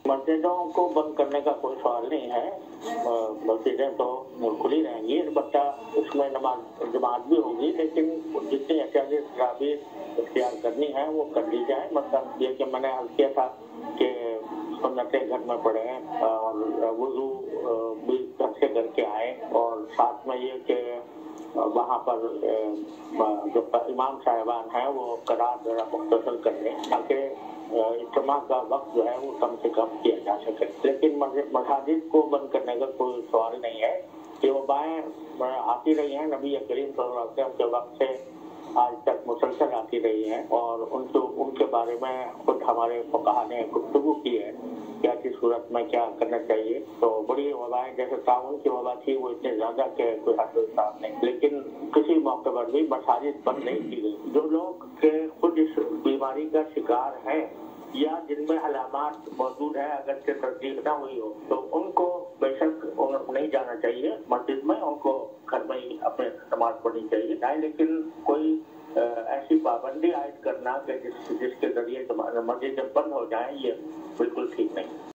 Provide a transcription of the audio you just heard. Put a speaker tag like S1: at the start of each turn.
S1: مسجدوں کو بند کرنے کا کوئی سوال نہیں ہے، مسجدیں تو کھلی رہیں گی، البتہ اس میں نماز جماعت بھی ہوگی، لیکن جتنی احتیاطی تدابیر اختیار کرنی ہے وہ کر لی جائیں۔ مطلب یہ کہ میں نے عرض کیا تھا کہ سنتیں گھر میں پڑھیں اور وضو بھی گھر سے کر کے آئیں، اور ساتھ میں یہ کہ وہاں پر جو امام صاحبان ہیں وہ قرات ذرا مختصر کر لیں تاکہ اجتماع کا وقت جو ہے وہ کم سے کم کیا جا سکے۔ لیکن مساجد کو بند کرنے کا کوئی سوال نہیں ہے، کہ وہ وبائیں آتی رہی ہیں، نبی کریم صلی اللہ علیہ وسلم کے وقت سے آج تک مسلسل آتی رہی ہیں، اور ان کے بارے میں خود ہمارے فقہا نے گفتگو کی ہے کیا کی صورت میں کیا کرنا چاہیے۔ تو بڑی وبائیں جیسے ڈاؤن کی وبا تھی وہ اتنے زیادہ کہ کوئی حد و حساب نہیں، لیکن کسی موقع پر بھی مساجد بند نہیں کی گئی۔ جو لوگ کہ خود اس بیماری کا شکار ہیں یا جن میں علامات موجود ہیں، اگر سے تصدیق نہ ہوئی ہو، تو ان کو بے شک نہیں جانا چاہیے مسجد میں، ان کو گھر میں ہی اپنے نماز پڑھنی چاہیے، لیکن کوئی ایسی پابندی عائد کرنا کہ جس کے ذریعے مسجدیں بند ہو جائیں، یہ بالکل ٹھیک نہیں۔